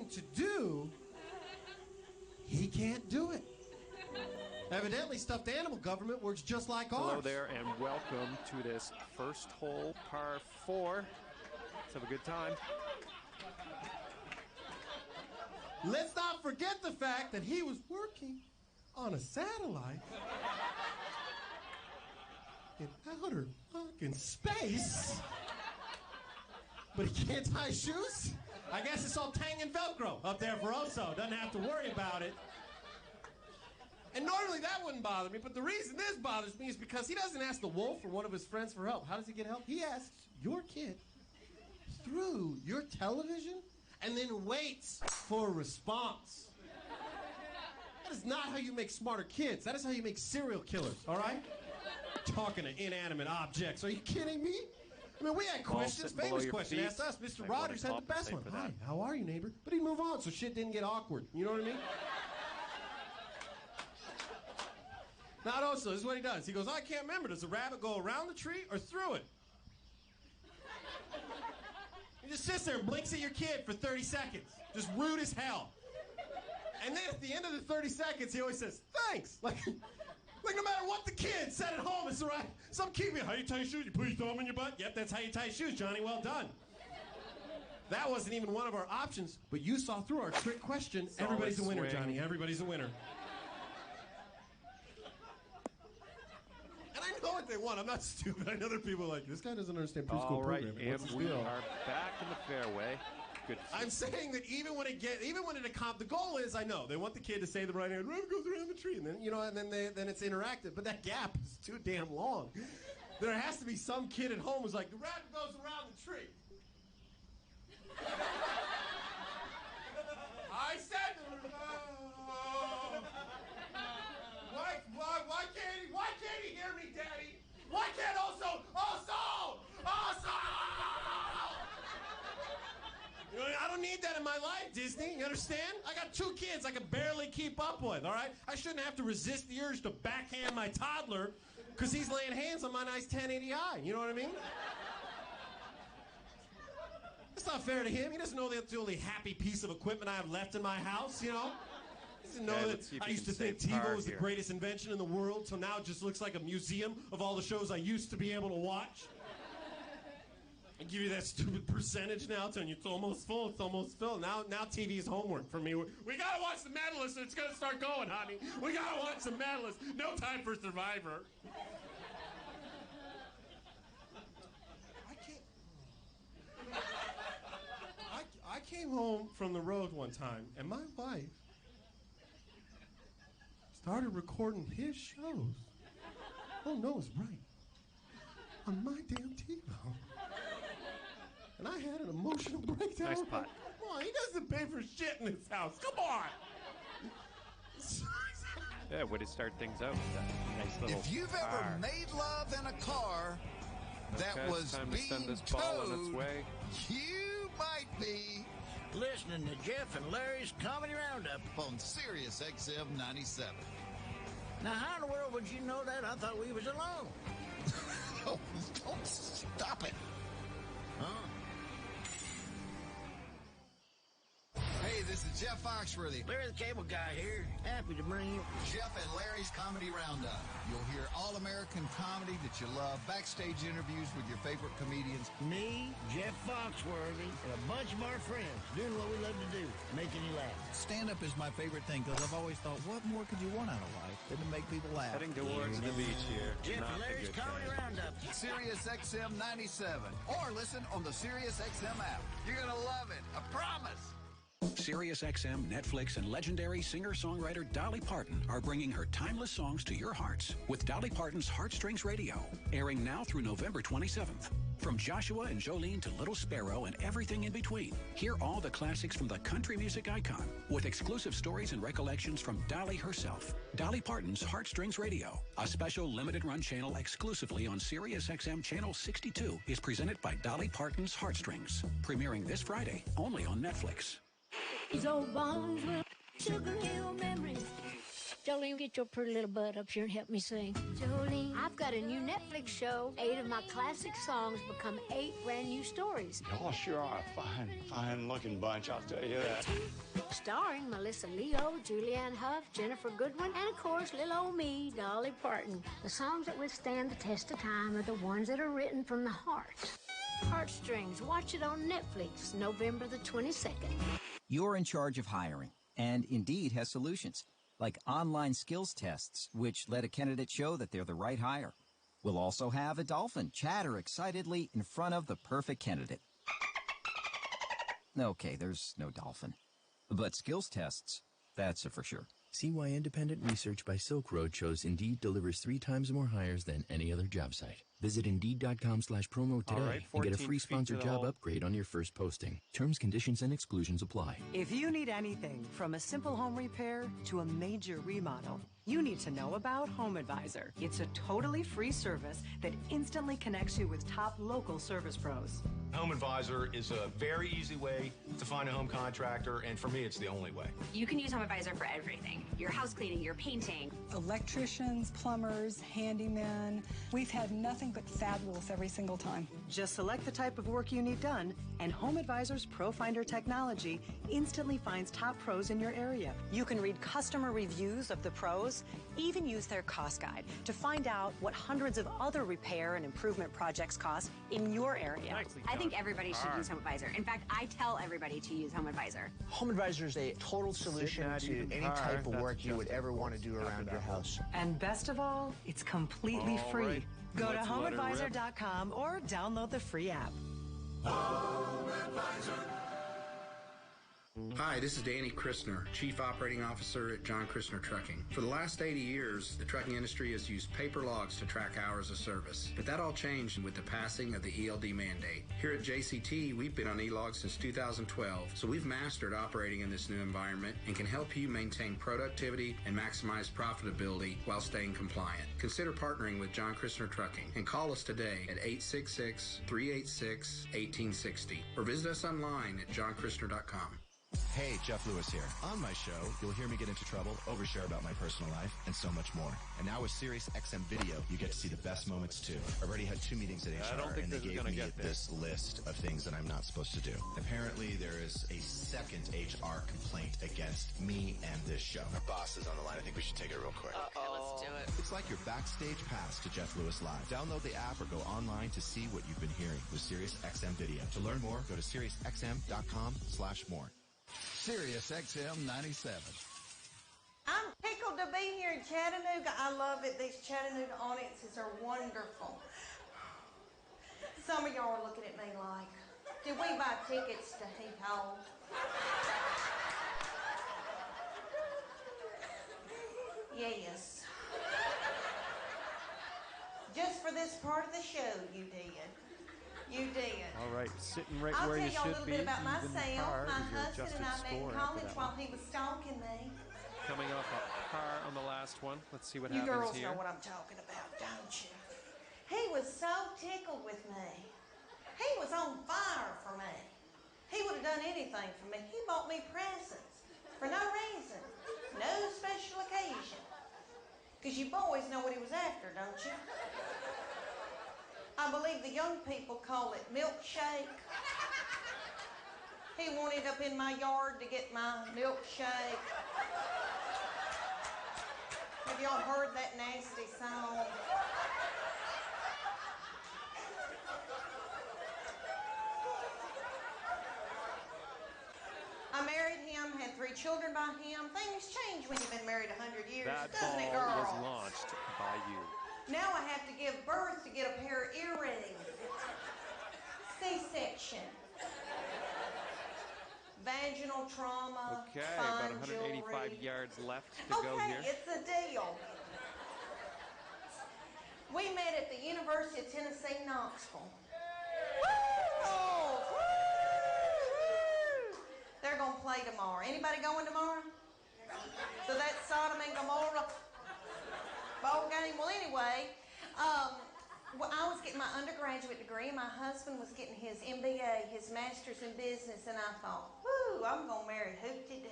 told to do, he can't do it. Evidently, stuffed animal government works just like ours. Hello there, and welcome to this first hole, par 4. Let's have a good time. Let's not forget the fact that he was working on a satellite in outer fucking space. But he can't tie shoes? I guess it's all tang and Velcro up there for Oso. Doesn't have to worry about it. And normally that wouldn't bother me, but the reason this bothers me is because he doesn't ask the wolf or one of his friends for help. How does he get help? He asks your kid through your television and then waits for a response. That is not how you make smarter kids. That is how you make serial killers, all right? Talking to inanimate objects. Are you kidding me? I mean, we had questions. Famous question asked us. Mr. Rogers had the best one. Hi, how are you, neighbor? But he'd move on so shit didn't get awkward. You know what I mean? Not also, this is what he does. He goes, I can't remember. Does the rabbit go around the tree or through it? He just sits there and blinks at your kid for 30 seconds. Just rude as hell. And then at the end of the 30 seconds, he always says, thanks. Like no matter what the kid said at home, it's all right. Some kid, how you tie your shoes? You put your thumb in your butt? Yep, that's how you tie your shoes, Johnny. Well done. That wasn't even one of our options, but you saw through our trick question. Everybody's a winner, Johnny. Everybody's a winner. And I know what they want. I'm not stupid. I know there are people like, this guy doesn't understand preschool programming. What's his deal? All right, and we are back in the fairway. Good. I'm saying that even when the goal is, I know, they want the kid to say the right hand, rabbit goes around the tree, and then, then it's interactive. But that gap is too damn long. There has to be some kid at home who's like, the rabbit goes around the tree. I said, why can't he hear me, Daddy? Why can't also? You know, I don't need that in my life, Disney. You understand? I got 2 kids I can barely keep up with, all right? I shouldn't have to resist the urge to backhand my toddler because he's laying hands on my nice 1080i. You know what I mean? It's not fair to him. He doesn't know that's the only happy piece of equipment I have left in my house, you know? He doesn't know that I used to think TiVo was the greatest invention in the world, so now it just looks like a museum of all the shows I used to be able to watch. I give you that stupid percentage now, telling you it's almost full, it's almost filled. Now TV is homework for me. We gotta watch The Medalist, and it's gonna start going, honey. We gotta watch The Medalist. No time for Survivor. I came home from the road one time, and my wife started recording his shows. Oh, no, it's right. On my damn TiVo. And I had an emotional breakdown. Nice pot. Come on, he doesn't pay for shit in this house. Come on. Yeah, way to start things out. Nice little If you've ever made love in a car that was being towed, you might be listening to Jeff and Larry's Comedy Roundup on Sirius XM 97. Now, how in the world would you know that? I thought we was alone. Don't stop it. Huh? Hey, this is Jeff Foxworthy. Larry the Cable Guy here. Happy to bring you Jeff and Larry's Comedy Roundup. You'll hear all-American comedy that you love, backstage interviews with your favorite comedians. me, Jeff Foxworthy, and a bunch of our friends doing what we love to do, making you laugh. Stand-up is my favorite thing because I've always thought, what more could you want out of life than to make people laugh? Heading towards the beach here. Jeff Not and a Larry's good Comedy day. Roundup. Sirius XM 97. Or listen on the Sirius XM app. You're going to love it. I promise. Sirius XM, Netflix, and legendary singer-songwriter Dolly Parton are bringing her timeless songs to your hearts with Dolly Parton's Heartstrings Radio, airing now through November 27th. From Joshua and Jolene to Little Sparrow and everything in between, hear all the classics from the country music icon with exclusive stories and recollections from Dolly herself. Dolly Parton's Heartstrings Radio, a special limited-run channel exclusively on Sirius XM Channel 62, is presented by Dolly Parton's Heartstrings, premiering this Friday only on Netflix. These old bones with Sugar Hill memories. Jolene, get your pretty little butt up here and help me sing. Jolene, I've got a new Netflix show. 8 of my classic songs become 8 brand new stories. Y'all sure are a fine-looking bunch, I'll tell you that. Starring Melissa Leo, Julianne Hough, Jennifer Goodwin, and of course, little old me, Dolly Parton. The songs that withstand the test of time are the ones that are written from the heart. Heartstrings. Watch it on Netflix, November the 22nd. You're in charge of hiring, and Indeed has solutions, like online skills tests, which let a candidate show that they're the right hire. We'll also have a dolphin chatter excitedly in front of the perfect candidate. Okay, there's no dolphin. But skills tests, that's a for sure. See why independent research by Silk Road shows Indeed delivers 3 times more hires than any other job site. Visit Indeed.com/promo today and get a free sponsored job upgrade on your first posting. Terms, conditions, and exclusions apply. If you need anything from a simple home repair to a major remodel, you need to know about Home Advisor. It's a totally free service that instantly connects you with top local service pros. Home Advisor is a very easy way to find a home contractor, and for me, it's the only way. You can use Home Advisor for everything. Your house cleaning, your painting. Electricians, plumbers, handymen. We've had nothing but fabulous every single time. Just select the type of work you need done, and Home Advisor's Pro Finder technology instantly finds top pros in your area. You can read customer reviews of the pros, even use their cost guide to find out what hundreds of other repair and improvement projects cost in your area. I think everybody should use Home Advisor. In fact, I tell everybody to use Home Advisor. Home Advisor is a total solution to any type of work you would ever want to do around your house. And best of all, it's completely free. Right. Go to homeadvisor.com or download the free app. Home Advisor. Hi, this is Danny Christner, Chief Operating Officer at John Christner Trucking. For the last 80 years, the trucking industry has used paper logs to track hours of service. But that all changed with the passing of the ELD mandate. Here at JCT, we've been on e-logs since 2012, so we've mastered operating in this new environment and can help you maintain productivity and maximize profitability while staying compliant. Consider partnering with John Christner Trucking and call us today at 866-386-1860 or visit us online at johnchrister.com. Hey, Jeff Lewis here. On my show, you'll hear me get into trouble, overshare about my personal life, and so much more. And now with Sirius XM Video, you get to see the best moments too. I've already had 2 meetings at HR, and they gave me this list of things that I'm not supposed to do. Apparently, there is a second HR complaint against me and this show. Our boss is on the line. I think we should take it real quick. Okay, let's do it. It's like your backstage pass to Jeff Lewis Live. Download the app or go online to see what you've been hearing with Sirius XM Video. To learn more, go to SiriusXM.com/more. Sirius XM 97. I'm tickled to be here in Chattanooga. I love it. These Chattanooga audiences are wonderful. Some of y'all are looking at me like, did we buy tickets to Heat Hole? Yes. Just for this part of the show, you did. You did. All right, sitting right I'll where you tell y'all a should little be. bit about myself. Par My is your husband and I adjusted met in score college after that while one. he was stalking me. Coming off a par on the last one. Let's see what You happens girls here. know what I'm talking about, don't you? He was so tickled with me. He was on fire for me. He would have done anything for me. He bought me presents for no reason, no special occasion. Because you boys know what he was after, don't you? I believe the young people call it milkshake. He wanted up in my yard to get my milkshake. Have y'all heard that nasty song? I married him, had 3 children by him. Things change when you've been married 100 years, That doesn't it, ball girls? was launched by you. Now I have to give birth to get a pair of earrings. C-section. Vaginal trauma. Okay, fine about 185 jewelry. yards left to go here. Okay, it's a deal. We met at the University of Tennessee, Knoxville. Woo! They're going to play tomorrow. Anybody going tomorrow? So that's Sodom and Gomorrah ball game. Well, anyway, I was getting my undergraduate degree, and my husband was getting his MBA, his master's in business, and I thought, whoo, I'm going to marry Hoopty-Doo.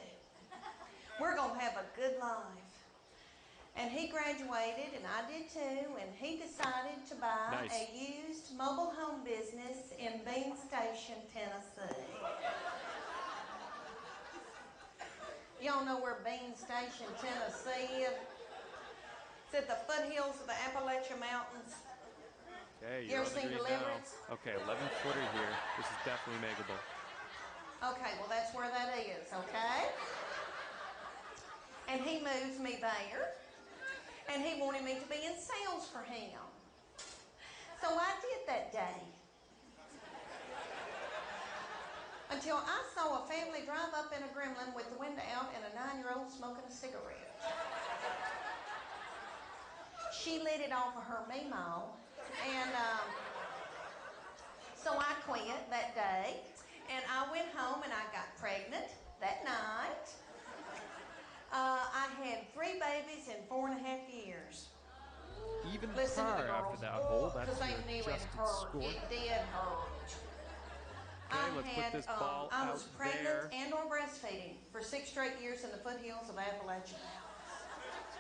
We're going to have a good life. And he graduated, and I did too, and he decided to buy a used mobile home business in Bean Station, Tennessee. Y'all know where Bean Station, Tennessee is? It's at the foothills of the Appalachian Mountains. Okay, You you're ever on the seen green Deliverance? now. Okay, 11-footer here. This is definitely makeable. Okay, well that's where that is, okay? And he moves me there, and he wanted me to be in sales for him. So I did that day. Until I saw a family drive up in a Gremlin with the window out and a 9-year-old smoking a cigarette. She lit it off of her Meemaw, and so I quit that day, and I went home and I got pregnant that night. I had 3 babies in 4.5 years. Even Listen to par me, after girls. that hole. That's Because they your knew it adjusted hurt. score. It did hurt. Okay, let's put this ball I was out pregnant there. and or breastfeeding for 6 straight years in the foothills of Appalachian Mountains.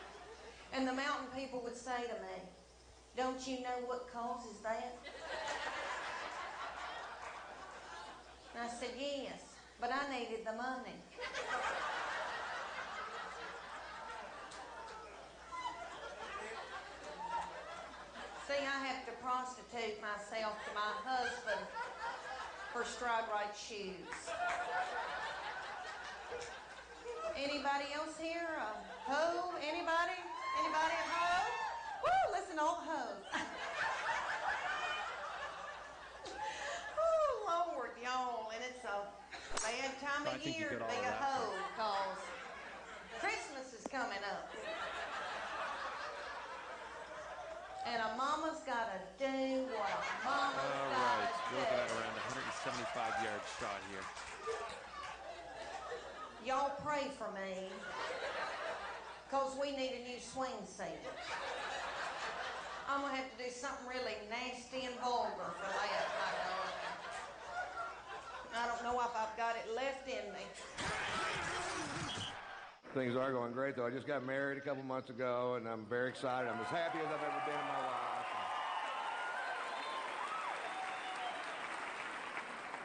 And the mountain people would say to me, "Don't you know what causes that?" And I said, "Yes, but I needed the money." See, I have to prostitute myself to my husband for stride-right shoes. Anybody else here? Ho? Anybody? Anybody at home? Woo, listen, old hoes. Oh, Lord, y'all, and it's a bad time of year to be a hoe, because Christmas is coming up. And a mama's got to do what a mama's All got right, to you're do. looking at around 175-yard shot here. Y'all pray for me, because we need a new swing set. I'm going to have to do something really nasty and vulgar for that, my darling. I don't know if I've got it left in me. Things are going great, though. I just got married a couple months ago, and I'm very excited. I'm as happy as I've ever been in my life.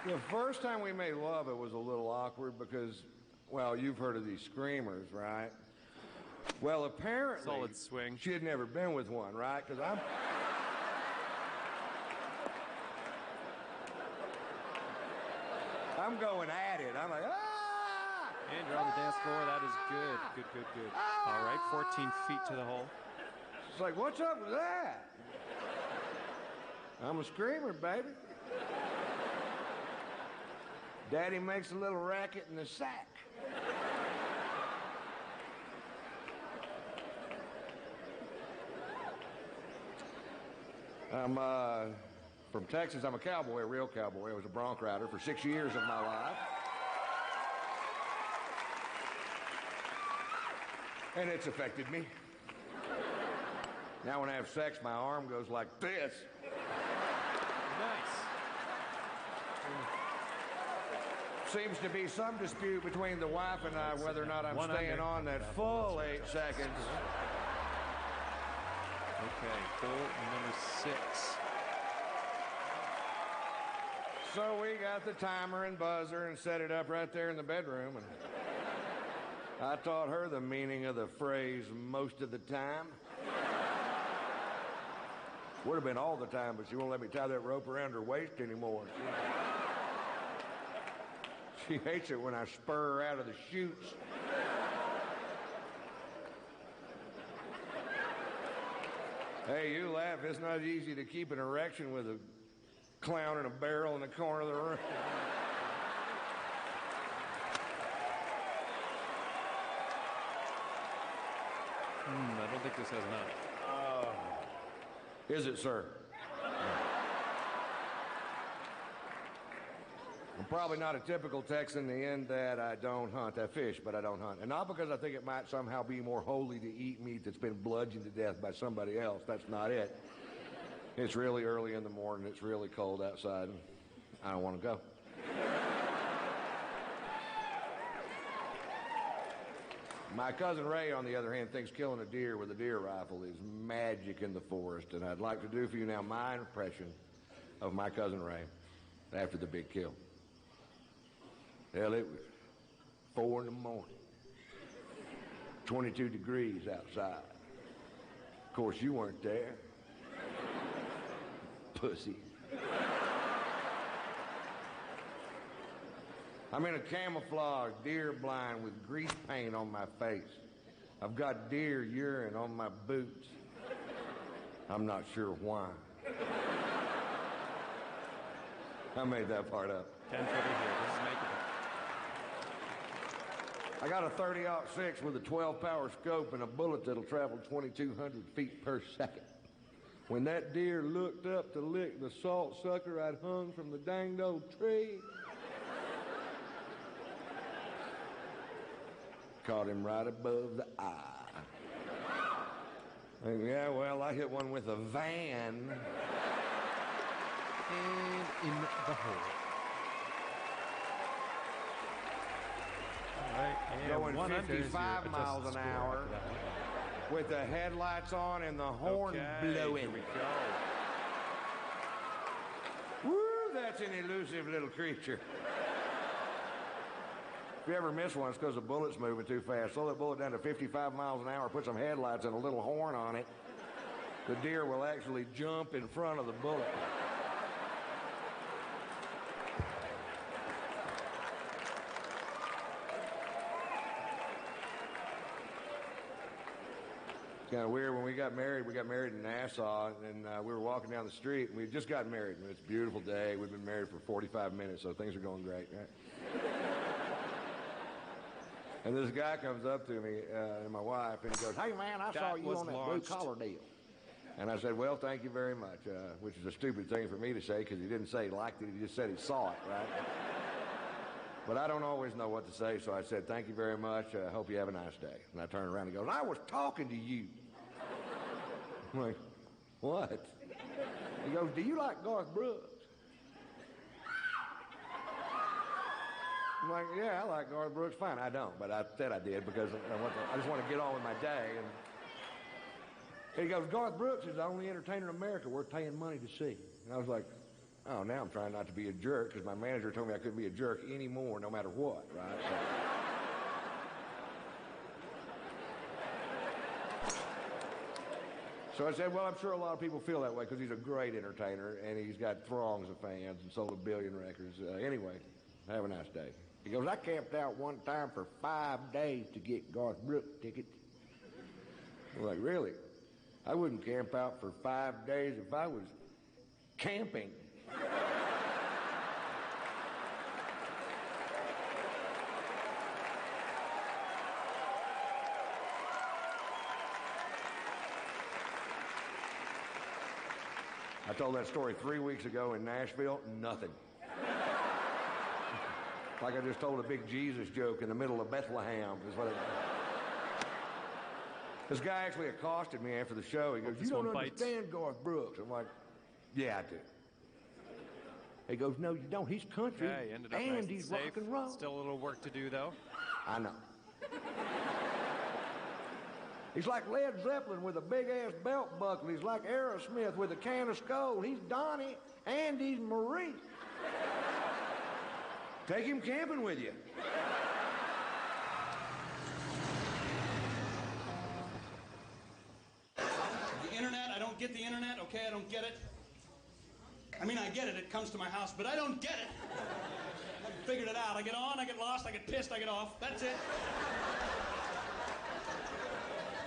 The first time we made love, it was a little awkward because, well, you've heard of these screamers, right? Well, apparently, solid swing. She had never been with one, right? Because I'm going at it. I'm like, ah! And you're on the dance floor. That is good. Good, good, good. All right, 14 feet to the hole. It's like, what's up with that? I'm a screamer, baby. Daddy makes a little racket in the sack. I'm from Texas. I'm a cowboy, a real cowboy. I was a bronc rider for 6 years of my life. And it's affected me. Now when I have sex, my arm goes like this. Nice. Seems to be some dispute between the wife and I whether or not I'm staying on that full 8 seconds. Okay, hole number 6. So we got the timer and buzzer and set it up right there in the bedroom. And I taught her the meaning of the phrase most of the time. Would have been all the time, but she won't let me tie that rope around her waist anymore. She hates it when I spur her out of the chutes. Hey, you laugh. It's not easy to keep an erection with a clown in a barrel in the corner of the room. I don't think this has enough. Is it, sir? I'm probably not a typical Texan in the end that I don't hunt. I fish, but I don't hunt. And not because I think it might somehow be more holy to eat meat that's been bludgeoned to death by somebody else. That's not it. It's really early in the morning. It's really cold outside. And I don't want to go. My cousin Ray, on the other hand, thinks killing a deer with a deer rifle is magic in the forest, and I'd like to do for you now my impression of my cousin Ray after the big kill. Hell, it was 4 in the morning, 22 degrees outside. Of course, you weren't there. Pussy. I'm in a camouflage deer blind with grease paint on my face. I've got deer urine on my boots. I'm not sure why. I made that part up. 10 footer here. This is makeable. I got a 30-06 with a 12-power scope and a bullet that'll travel 2,200 feet per second. When that deer looked up to lick the salt sucker I'd hung from the danged old tree, caught him right above the eye. And yeah, well, I hit one with a van. And in the hole. All right, and going 55 miles an hour with the headlights on and the horn blowing. Here we go. Woo, that's an elusive little creature. If you ever miss one, it's because the bullet's moving too fast. Slow that bullet down to 55 miles an hour, put some headlights and a little horn on it. The deer will actually jump in front of the bullet. It's kind of weird. When we got married in Nassau, and we were walking down the street, and we had just got married. And it's a beautiful day. We've been married for 45 minutes, so things are going great, right? And this guy comes up to me, and my wife, and he goes, "Hey, man, I saw you on that blue-collar deal." And I said, "Well, thank you very much," which is a stupid thing for me to say because he didn't say he liked it. He just said he saw it, right? But I don't always know what to say, so I said, "Thank you very much. Hope you have a nice day." And I turned around and he goes, "I was talking to you." I'm like, "What?" He goes, "Do you like Garth Brooks?" I'm like, "Yeah, I like Garth Brooks. Fine, I don't, but I said I did because I just want to get on with my day." And he goes, "Garth Brooks is the only entertainer in America worth paying money to see." And I was like, "Oh, now I'm trying not to be a jerk because my manager told me I couldn't be a jerk anymore, no matter what, right?" So I said, "Well, I'm sure a lot of people feel that way because he's a great entertainer and he's got throngs of fans and sold 1 billion records. Anyway, have a nice day." He goes, "I camped out one time for 5 days to get Garth Brooks tickets." I'm like, "Really?" "I wouldn't camp out for 5 days if I was camping." I told that story 3 weeks ago in Nashville, nothing. Like I just told a big Jesus joke in the middle of Bethlehem. Is what This guy actually accosted me after the show. He goes, "You don't understand Garth Brooks." I'm like, "Yeah, I do." He goes, "No, you don't. He's country, Ended up and nice he's and rock and roll." Still a little work to do, though. I know. He's like Led Zeppelin with a big-ass belt buckle. He's like Aerosmith with a can of Skoal. He's Donnie, and he's Marie. Take him camping with you. The internet, I don't get the internet, okay? I don't get it. I mean, I get it. It comes to my house, but I don't get it. I figured it out. I get on, I get lost, I get pissed, I get off. That's it.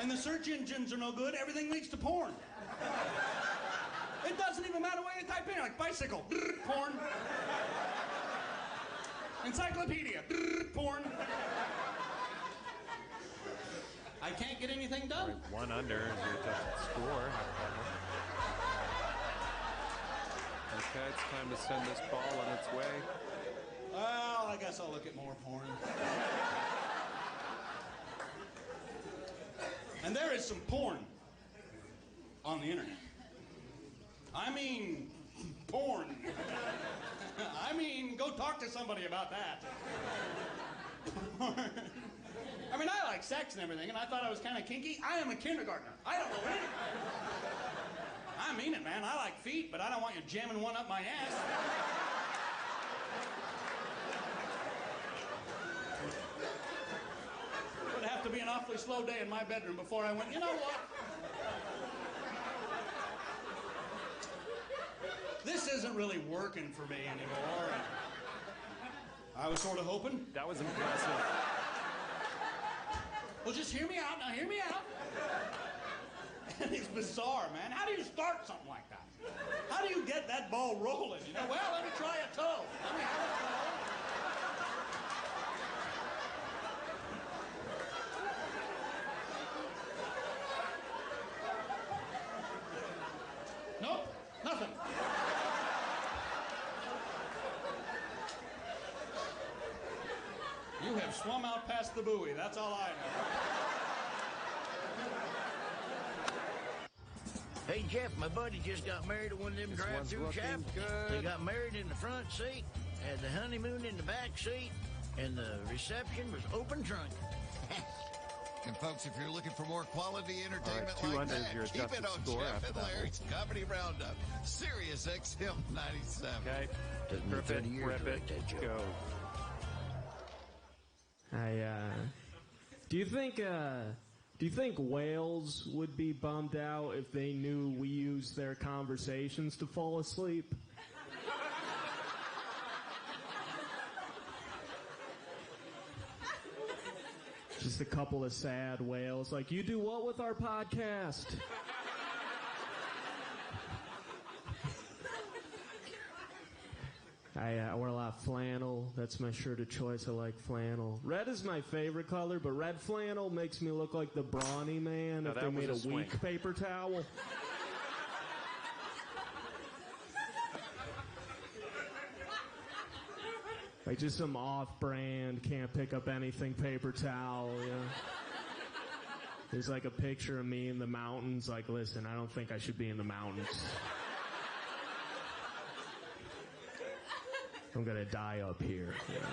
And the search engines are no good. Everything leads to porn. It doesn't even matter what you type in, like bicycle, porn. Encyclopedia, porn. I can't get anything done. Right, 1 under is your adjusted score. Okay, it's time to send this ball on its way. Well, I guess I'll look at more porn. And there is some porn on the internet. I mean, porn. I mean, go talk to somebody about that. I mean, I like sex and everything, and I thought I was kind of kinky. I am a kindergartner. I don't know anything. I mean it, man. I like feet, but I don't want you jamming one up my ass. It would have to be an awfully slow day in my bedroom before I went, you know what? This isn't really working for me anymore. I was sort of hoping. That was impressive. Well, just hear me out. Now, hear me out. And it's bizarre, man. How do you start something like that? How do you get that ball rolling? You know, well, let me try a toe. Let me have a toe. Nope, nothing. You have swum out past the buoy. That's all I know. Hey, Jeff, my buddy just got married to one of them drive-through chaps. They got married in the front seat, had the honeymoon in the back seat, and the reception was open trunk. And folks, if you're looking for more quality entertainment right, like that, keep it on Jeff and Larry's Comedy Roundup, Sirius XM 97. Okay, rip it, go. Do you think whales would be bummed out if they knew we used their conversations to fall asleep? Just a couple of sad whales like, you do what with our podcast? I wear a lot of flannel. That's my shirt of choice. I like flannel. Red is my favorite color, but red flannel makes me look like the brawny man if they made a weak paper towel. Like just some off-brand, can't pick up anything paper towel, you know? There's like a picture of me in the mountains, like, listen, I don't think I should be in the mountains. I'm gonna die up here. You know?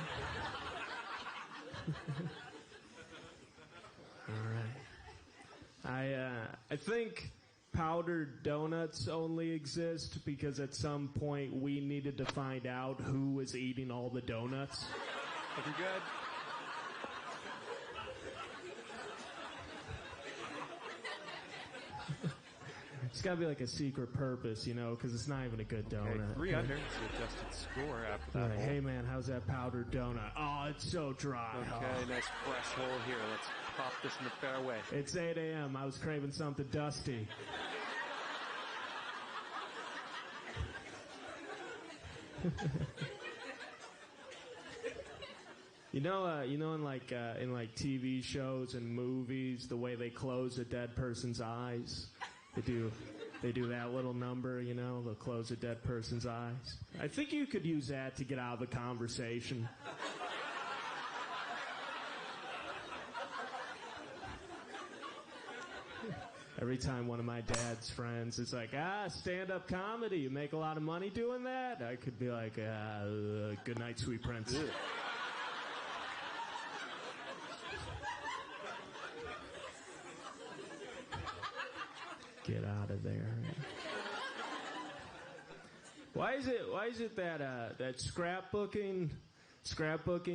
All right. I think powdered donuts only exist because at some point we needed to find out who was eating all the donuts. Looking good. It's got to be like a secret purpose, you know, because it's not even a good donut. Okay, 3 under. It's the adjusted score after that. Like, hey, man, how's that powdered donut? Oh, it's so dry. Okay, nice fresh hole here. Let's pop this in the fairway. It's 8 a.m. I was craving something dusty. You know, in like TV shows and movies, the way they close a dead person's eyes. They do that little number, you know, they'll close a dead person's eyes. I think you could use that to get out of the conversation. Every time one of my dad's friends is like, stand-up comedy, you make a lot of money doing that? I could be like, good night, sweet prince. Ew. Get out of there. Why is it that that scrapbooking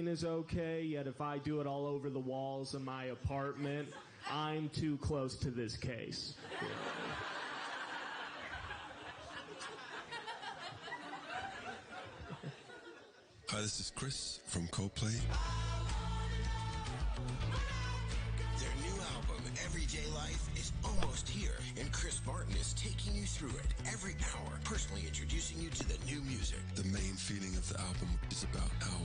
is okay, yet if I do it all over the walls of my apartment, I'm too close to this case? Hi, this is Chris from Coldplay. Their new album, Everyday Life, is almost here, and Chris Martin is taking you through it every hour, personally introducing you to the new music. The main feeling of the album is about how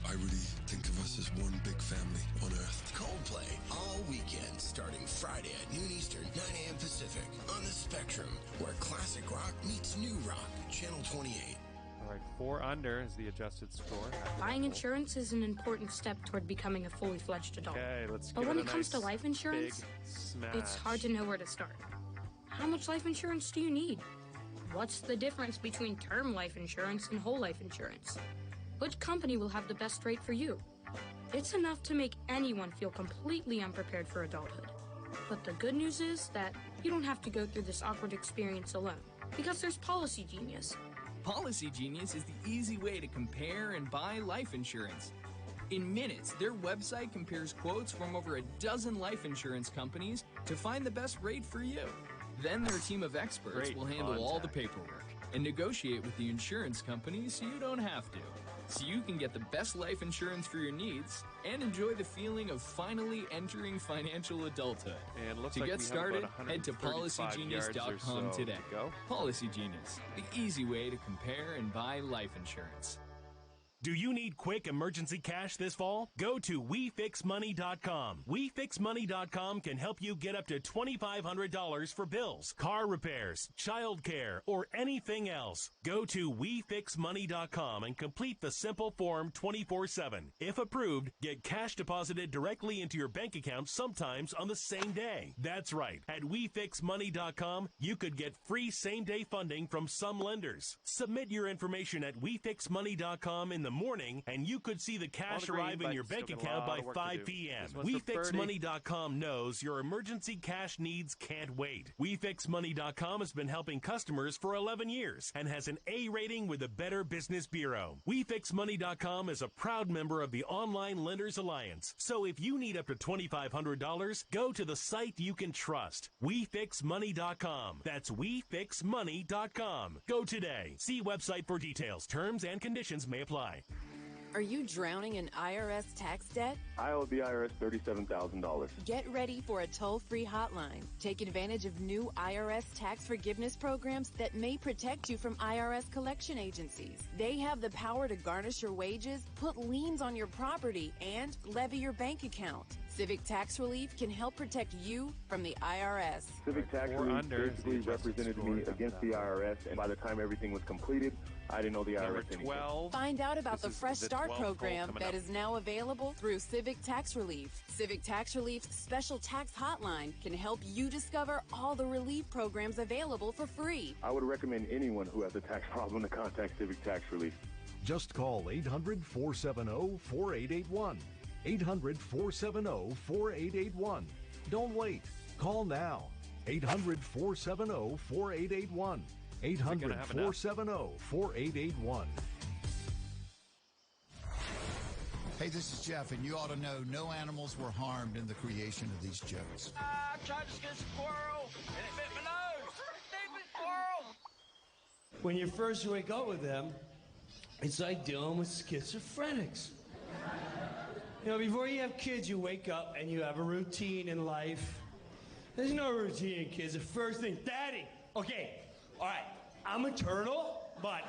I really think of us as one big family on Earth. Coldplay, all weekend, starting Friday at noon Eastern, 9 a.m. Pacific, on the Spectrum, where classic rock meets new rock. Channel 28. All right, 4 under is the adjusted score. Buying insurance is an important step toward becoming a fully fledged adult. Okay, let's but give when it it a comes nice to life insurance, smash. it's hard to know where to start. How much life insurance do you need? What's the difference between term life insurance and whole life insurance? Which company will have the best rate for you? It's enough to make anyone feel completely unprepared for adulthood. But the good news is that you don't have to go through this awkward experience alone, because there's Policy Genius. Policy Genius is the easy way to compare and buy life insurance. In minutes, their website compares quotes from over a dozen life insurance companies to find the best rate for you. Then their team of experts will handle all the paperwork and negotiate with the insurance company so you don't have to. So you can get the best life insurance for your needs and enjoy the feeling of finally entering financial adulthood. And looks to like get we have started, about head to 135 yards or policygenius.com so today. to go. Policy Genius, the easy way to compare and buy life insurance. Do you need quick emergency cash this fall? Go to WeFixMoney.com. WeFixMoney.com can help you get up to $2,500 for bills, car repairs, child care, or anything else. Go to WeFixMoney.com and complete the simple form 24/7. If approved, get cash deposited directly into your bank account, sometimes on the same day. That's right. At WeFixMoney.com, you could get free same-day funding from some lenders. Submit your information at WeFixMoney.com in the morning, and you could see the cash arrive in your bank account by 5 p.m. WeFixMoney.com knows your emergency cash needs can't wait. WeFixMoney.com has been helping customers for 11 years and has an A rating with the Better Business Bureau. WeFixMoney.com is a proud member of the Online Lenders Alliance, so if you need up to $2,500, go to the site you can trust. WeFixMoney.com. That's WeFixMoney.com. Go today. See website for details. Terms and conditions may apply. Are you drowning in IRS tax debt? I owe the IRS $37,000. Get ready for a toll-free hotline. Take advantage of new IRS tax forgiveness programs that may protect you from IRS collection agencies. They have the power to garnish your wages, put liens on your property, and levy your bank account. Civic Tax Relief can help protect you from the IRS. Civic Tax Relief basically represented me against the IRS, and by the time everything was completed, I didn't know the IRS anything. Find out about the Fresh Start program that is now available through Civic Tax Relief. Civic Tax Relief's special tax hotline can help you discover all the relief programs available for free. I would recommend anyone who has a tax problem to contact Civic Tax Relief. Just call 800-470-4881. 800-470-4881. Don't wait. Call now. 800-470-4881. 800-470-4881. Hey, this is Jeff, and you ought to know no animals were harmed in the creation of these jokes. I tried to skin a squirrel, and it bit my nose. Stupid squirrel! When you first wake up with them, it's like dealing with schizophrenics. You know, before you have kids, you wake up and you have a routine in life. There's no routine in kids. The first thing, Daddy, okay, all right, I'm a turtle, but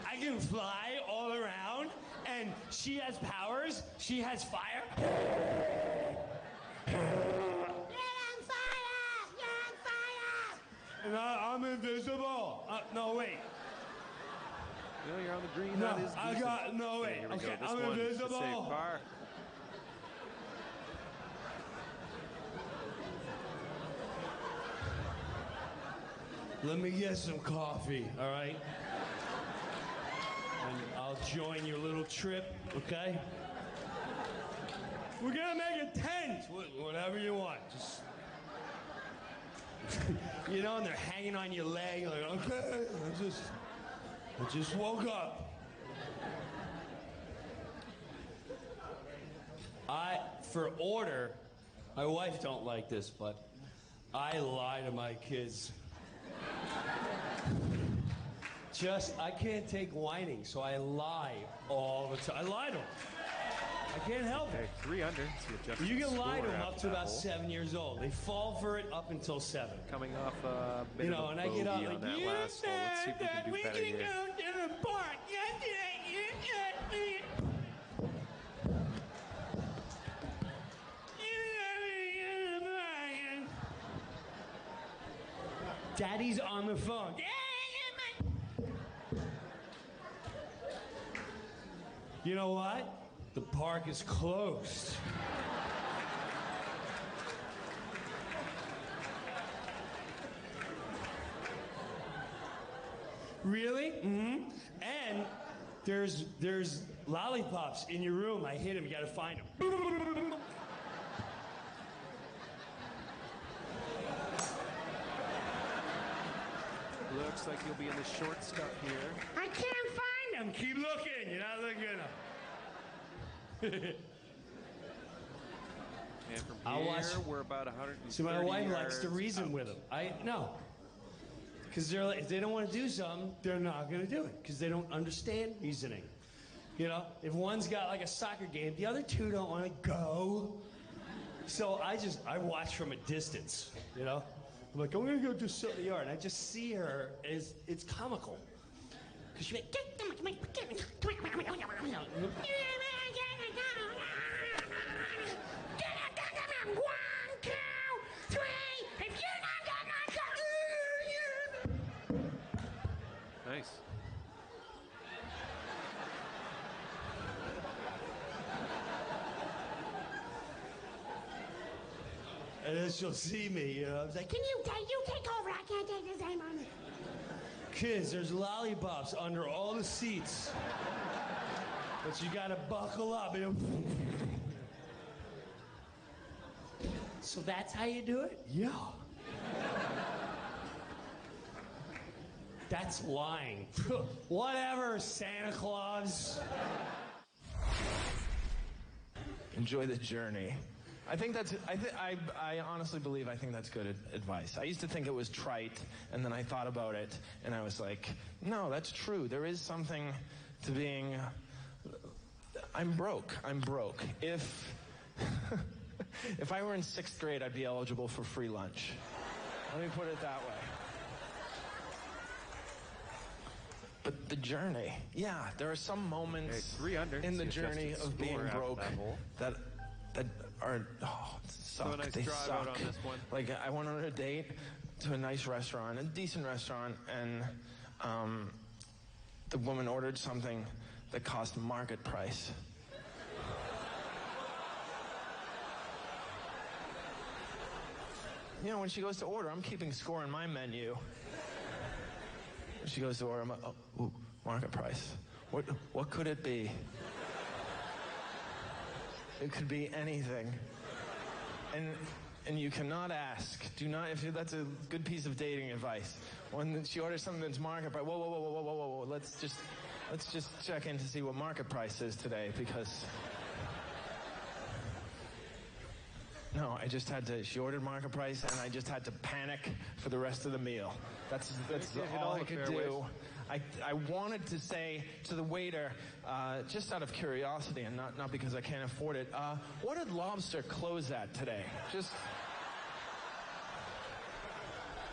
I can fly all around, and she has powers. She has fire. You're on fire! You're on fire! And I'm invisible. No, wait. No, you're on the green. No, that is I got, no, wait. Okay, I'm invisible. Save car. Let me get some coffee, all right? And I'll join your little trip, okay? We're gonna make a tent, whatever you want. Just, you know, and they're hanging on your leg, like, okay, I just woke up. For order, my wife don't like this, but I lie to my kids. I can't take whining, so I lie all the time. I lie to them. I can't help it. 3 under. You can lie to them up to about 7 years old. They fall for it up until 7. Coming off a bit of a and I get up like, that last hole. Let's see if we can do better here. Go to the park. Daddy's on the phone. You know what? The park is closed. Really? Mm-hmm. And there's lollipops in your room. I hid them. You got to find them. Looks like you'll be in the short stuff here. I can't find them. Keep looking. You're not looking enough. And from I'll here, watch. we're about 130 See, my wife likes to yards reason out. with them. No. Because they're like, if they don't want to do something, they're not going to do it. Because they don't understand reasoning. You know, if one's got like a soccer game, the other two don't want to go. So I watch from a distance, you know? I'm like, I'm going to go do something in the yard. And I just see her, and it's comical. Because she's like, Nice. and then she'll see me, you know? I was like, can you take over? I can't take this anymore. Kids, there's lollipops under all the seats. But you gotta buckle up. You know? So that's how you do it? Yeah. That's lying. Whatever, Santa Claus. Enjoy the journey. I honestly believe that's good advice. I used to think it was trite, and then I thought about it, and I was like, no, that's true. There is something to being, I'm broke. If I were in 6th grade, I'd be eligible for free lunch. Let me put it that way. But the journey, yeah, there are some moments in the journey of being broke that are, suck. Nice they drive suck. out on this one. Like, I went on a date to a nice restaurant, a decent restaurant, and the woman ordered something that cost market price. You know, when she goes to order, I'm keeping score in my menu. When she goes to order, I'm like, oh, market price. What could it be? It could be anything. And you cannot ask. Do not, that's a good piece of dating advice. When she orders something that's market price, whoa. Let's just check in to see what market price is today, because no, she ordered market price, and I just had to panic for the rest of the meal. That's all I could do. I wanted to say to the waiter, just out of curiosity and not because I can't afford it, what did lobster close at today?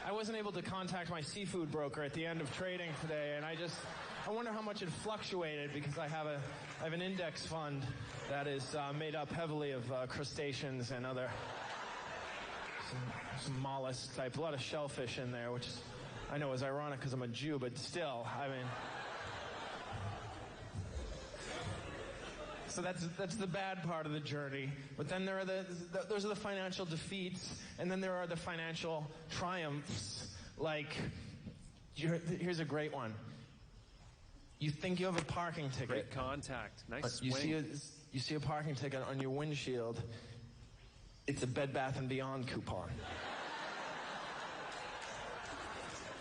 I wasn't able to contact my seafood broker at the end of trading today, and I wonder how much it fluctuated, because I have an index fund that is made up heavily of crustaceans and other some mollusk type, a lot of shellfish in there, which I know is ironic because I'm a Jew, but still, I mean. So that's the bad part of the journey. But then there are those are the financial defeats, and then there are the financial triumphs. Like, here's a great one. You think you have a parking ticket. Great contact. Nice swing. You see a parking ticket on your windshield. It's a Bed Bath & Beyond coupon.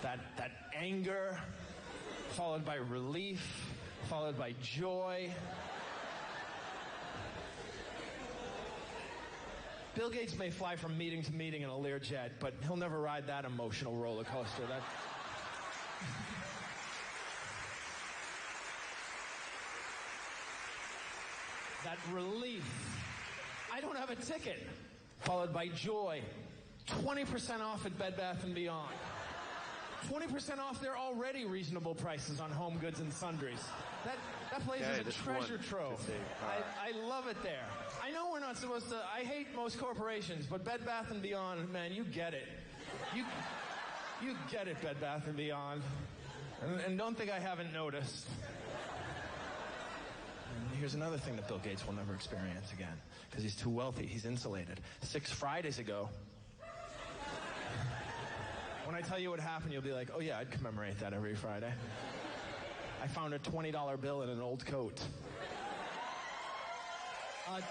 That anger, followed by relief, followed by joy. Bill Gates may fly from meeting to meeting in a Learjet, but he'll never ride that emotional roller coaster. That relief. I don't have a ticket. Followed by joy. 20% off at Bed Bath & Beyond. 20% off their already reasonable prices on home goods and sundries. That place is a treasure trove. I love it there. I know we're not supposed to. I hate most corporations, but Bed Bath & Beyond, man, you get it. You get it, Bed Bath & Beyond. And don't think I haven't noticed. And here's another thing that Bill Gates will never experience again, because he's too wealthy. He's insulated. 6 Fridays ago, when I tell you what happened, you'll be like, oh yeah, I'd commemorate that every Friday. I found a $20 bill in an old coat. A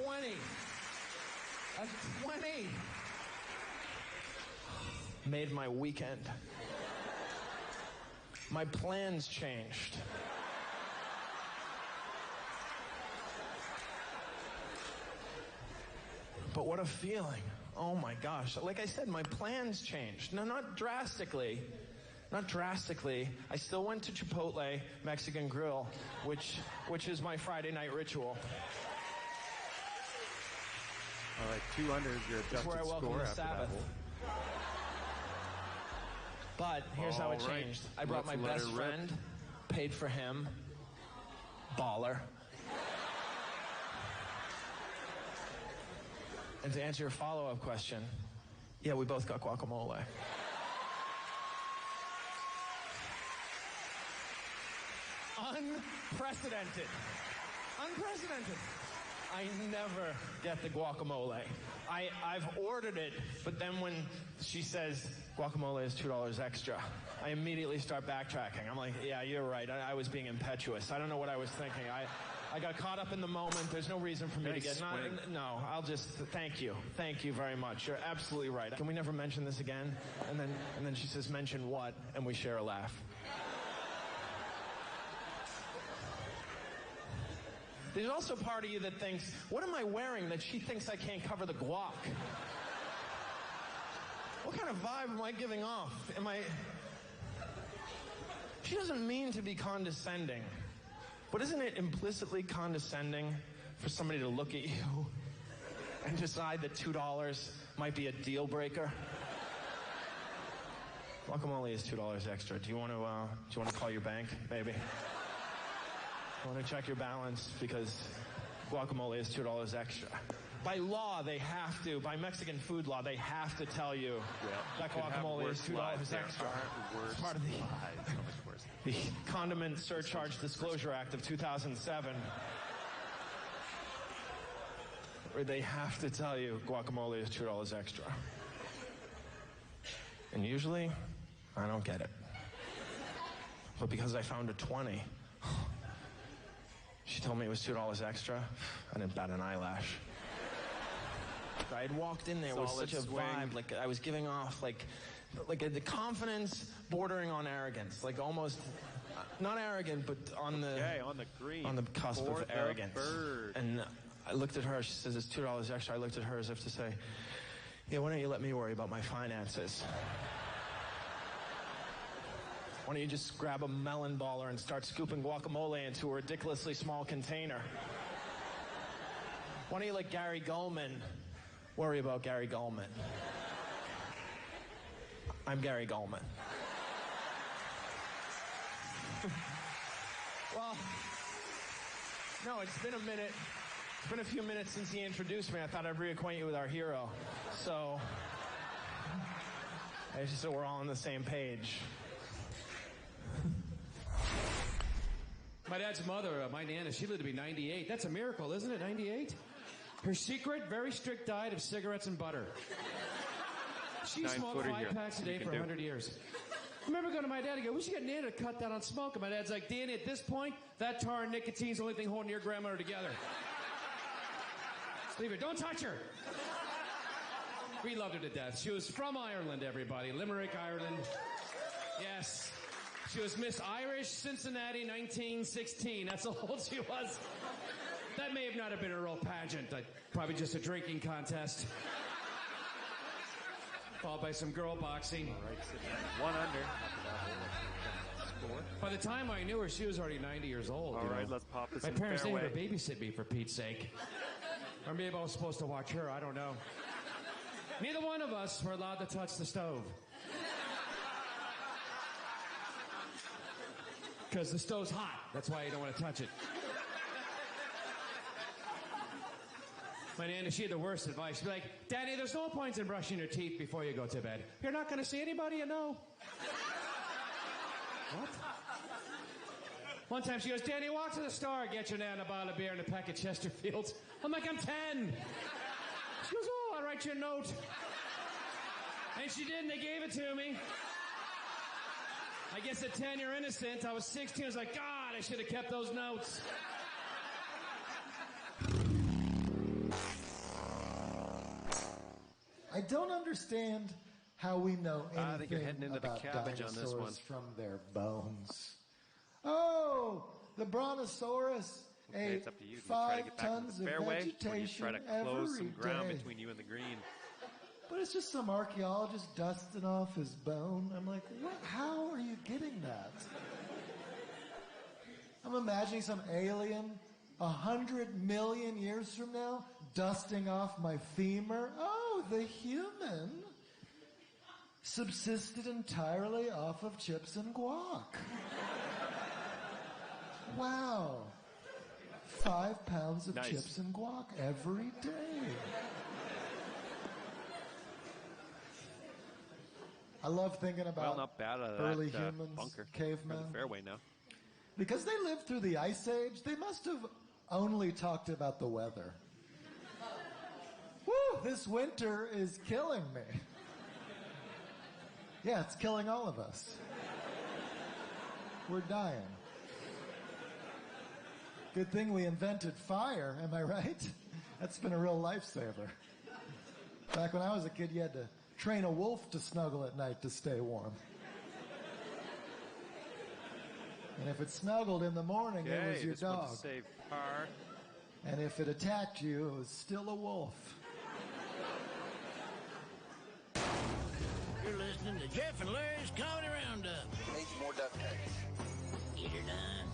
20. A 20. Made my weekend. My plans changed. But what a feeling. Oh my gosh. Like I said, my plans changed. No, not drastically. Not drastically. I still went to Chipotle Mexican Grill, which is my Friday night ritual. All right, 2 under is your adjusted where I welcome score the after Sabbath. that hole. But here's how it All right, changed. I brought my let's let best her rip. friend, paid for him, baller. And to answer your follow-up question, yeah, we both got guacamole. Unprecedented. Unprecedented. I never get the guacamole. I've ordered it, but then when she says guacamole is $2 extra, I immediately start backtracking. I'm like, yeah, you're right. I was being impetuous. I don't know what I was thinking. I got caught up in the moment. There's no reason for me to get... No, I'll just... Thank you. Thank you very much. You're absolutely right. Can we never mention this again? And then she says, mention what? And we share a laugh. There's also part of you that thinks, what am I wearing that she thinks I can't cover the guac? What kind of vibe am I giving off? She doesn't mean to be condescending, but isn't it implicitly condescending for somebody to look at you and decide that $2 might be a deal breaker? Guacamole is $2 extra. Do you want to call your bank, baby? I want to check your balance because guacamole is $2 extra. By law, they have to. By Mexican food law, they have to tell you that guacamole is $2 extra. It's part of the Condiment Surcharge Disclosure Act of 2007, where they have to tell you guacamole is $2 extra. And usually, I don't get it. But because I found a 20, she told me it was $2 extra. I didn't bat an eyelash. I had walked in there with such a vibe, like I was giving off like the confidence bordering on arrogance, like almost not arrogant, but on the green, on the cusp of arrogance. And I looked at her. She says it's $2 extra. I looked at her as if to say, "Yeah, why don't you let me worry about my finances? Why don't you just grab a melon baller and start scooping guacamole into a ridiculously small container? Why don't you let Gary Gulman worry about Gary Gulman? I'm Gary Gulman." Well, no, it's been a minute. It's been a few minutes since he introduced me. I thought I'd reacquaint you with our hero. So we're all on the same page. My dad's mother, my Nana, she lived to be 98. That's a miracle, isn't it, 98? Her secret, very strict diet of cigarettes and butter. She smoked 5 packs a day for 100 years. I remember going to my dad and go, we should get Nana to cut down on smoke. And my dad's like, Danny, at this point, that tar and nicotine's the only thing holding your grandmother together. Just leave her. Don't touch her. We loved her to death. She was from Ireland, everybody. Limerick, Ireland. Yes. She was Miss Irish Cincinnati 1916. That's how old she was. That may have not have been a real pageant. Probably just a drinking contest. Followed by some girl boxing. All right, sitting at 1 under. By the time I knew her, she was already 90 years old. All right, let's pop this My in parents fairway. didn't even babysit me, for Pete's sake. Or maybe I was supposed to watch her. I don't know. Neither one of us were allowed to touch the stove. Because the stove's hot. That's why you don't want to touch it. My Nana, she had the worst advice. She'd be like, Daddy, there's no point in brushing your teeth before you go to bed. You're not going to see anybody you know. What? One time she goes, Danny, walk to the store, get your Nana a bottle of beer and a pack of Chesterfields. I'm like, I'm 10. She goes, oh, I'll write you a note. And she did, and they gave it to me. I guess at 10 you're innocent. I was 16. I was like, God, I should have kept those notes. I don't understand how we know I think you're heading anything into the about cabbage on this one. dinosaurs from their bones. Oh, the Brontosaurus Okay, ate it's up to you. Do you try to 5 get back into tons the of fairway, or do you vegetation try to close some every ground day. between you and the green? But it's just some archaeologist dusting off his bone. I'm like, what? How are you getting that? I'm imagining some alien 100 million years from now dusting off my femur. Oh, the human subsisted entirely off of chips and guac. Wow. 5 pounds of Nice. chips and guac every day. I love thinking about Well, not bad out of early that humans, bunker. cavemen. Or the fairway now. Because they lived through the Ice Age, they must have only talked about the weather. Woo, this winter is killing me. Yeah, it's killing all of us. We're dying. Good thing we invented fire, am I right? That's been a real lifesaver. Back when I was a kid, you had to train a wolf to snuggle at night to stay warm. And if it snuggled in the morning, it was your this one's dog. a safe par. And if it attacked you, it was still a wolf. You're listening to Jeff and Larry's Comedy Roundup. Needs more duct tape. Get her done.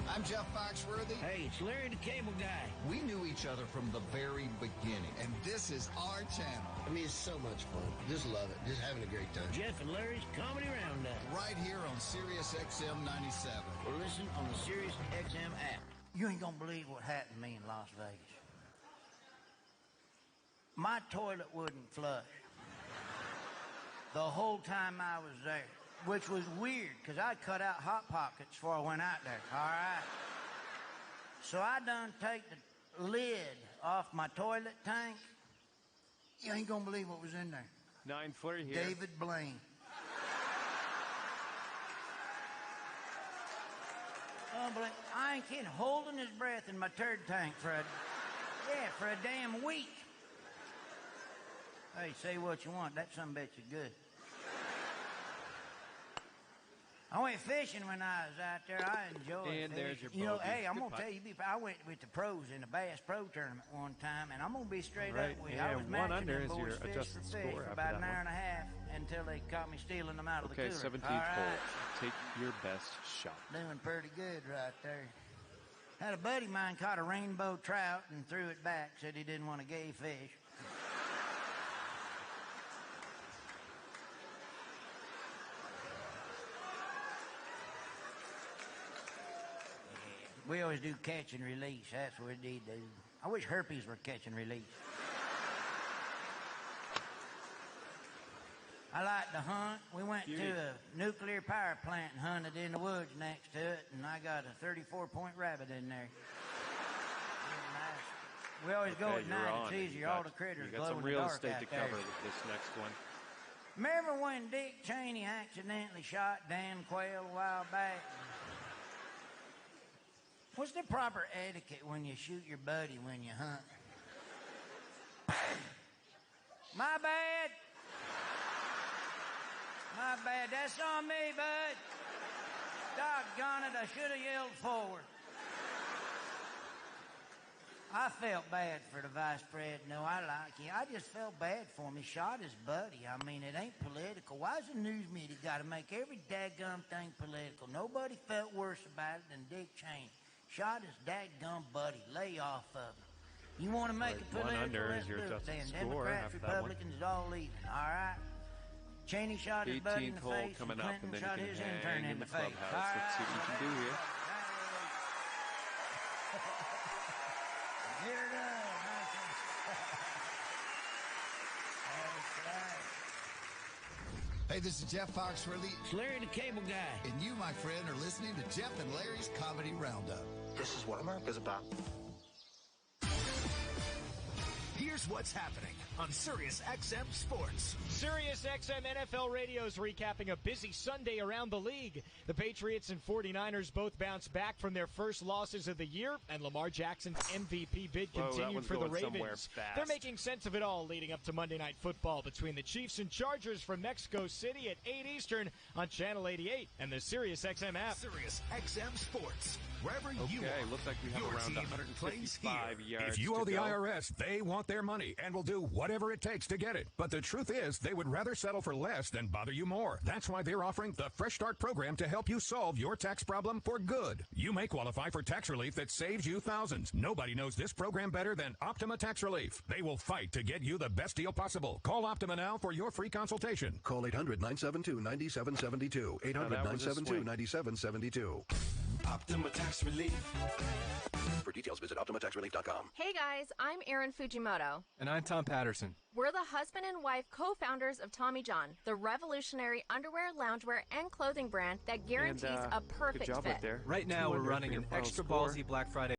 I'm Jeff Foxworthy. Hey, it's Larry the Cable Guy. We knew each other from the very beginning, and this is our channel. I mean, it's so much fun. Just love it. Just having a great time. Jeff and Larry's Comedy Roundup. Right here on Sirius XM 97. Or listen on the Sirius XM app. You ain't gonna believe what happened to me in Las Vegas. My toilet wouldn't flush the whole time I was there, which was weird because I cut out Hot Pockets before I went out there, all right? So I done take the lid off my toilet tank. You ain't gonna believe what was in there. 9-footer here. David Blaine. Oh, but I ain't kidding. Holding his breath in my turd tank for a damn week. Hey, say what you want. That son bitch is good. I went fishing when I was out there. I enjoyed And fishing. there's your You know, bogey. hey, I'm Good going to putt. tell you, I went with the pros in the Bass Pro Tournament one time, and I'm going to be straight Right, up with you. yeah, I was 1 matching under them is boys your fish adjusted for fish score for after about that an hour one. and a half until they caught me stealing them out of the Okay, cooler. 17th All right. hole. Take your best shot. Doing pretty good right there. Had a buddy of mine caught a rainbow trout and threw it back, said he didn't want a gay fish. We always do catch and release. That's what we do. I wish herpes were catch and release. I like to hunt. We went to a nuclear power plant and hunted in the woods next to it, and I got a 34-point rabbit in there. We always go at night. It's easier. All the critters You glow got in some the real dark estate out to there. cover with this next one. Remember when Dick Cheney accidentally shot Dan Quayle a while back? What's the proper etiquette when you shoot your buddy when you hunt? My bad. My bad. That's on me, bud. Doggone it, I should have yelled forward. I felt bad for the vice president. No, I like him. I just felt bad for him. He shot his buddy. I mean, it ain't political. Why's the news media got to make every daggum thing political? Nobody felt worse about it than Dick Cheney. Shot his daggum buddy. Lay off of him. You want to make it One political? under Let's is your do it adjusted then. score Democrats, after that one. Republicans, all leaving. All right. Cheney shot his buddy in 18th the hole face, coming and up, Clinton and then shot you his can intern hang in the the face. clubhouse. All Let's see what you can do here. Get her done. Hey, this is Jeff Foxworthy. It's Larry the Cable Guy. And you, my friend, are listening to Jeff and Larry's Comedy Roundup. This is what America's about. Here Here's what's happening on Sirius XM Sports. Sirius XM NFL Radio is recapping a busy Sunday around the league. The Patriots and 49ers both bounced back from their first losses of the year, and Lamar Jackson's MVP bid continued for the Ravens. They're making sense of it all leading up to Monday Night Football between the Chiefs and Chargers from Mexico City at 8 Eastern on Channel 88 and the Sirius XM app. Sirius XM Sports. Wherever you are, looks like we have around 155 yards. If you owe the IRS, they want their money and will do whatever it takes to get it. But the truth is, they would rather settle for less than bother you more. That's why they're offering the Fresh Start program to help you solve your tax problem for good. You may qualify for tax relief that saves you thousands. Nobody knows this program better than Optima Tax Relief. They will fight to get you the best deal possible. Call Optima now for your free consultation. Call 800-972-9772. 800-972-9772. Optima Tax Relief. For details, visit OptimaTaxRelief.com. Hey guys, I'm Erin Fujimoto. And I'm Tom Patterson. We're the husband and wife co-founders of Tommy John, the revolutionary underwear, loungewear, and clothing brand that guarantees a perfect fit. Right now, we're running an extra ballsy Black Friday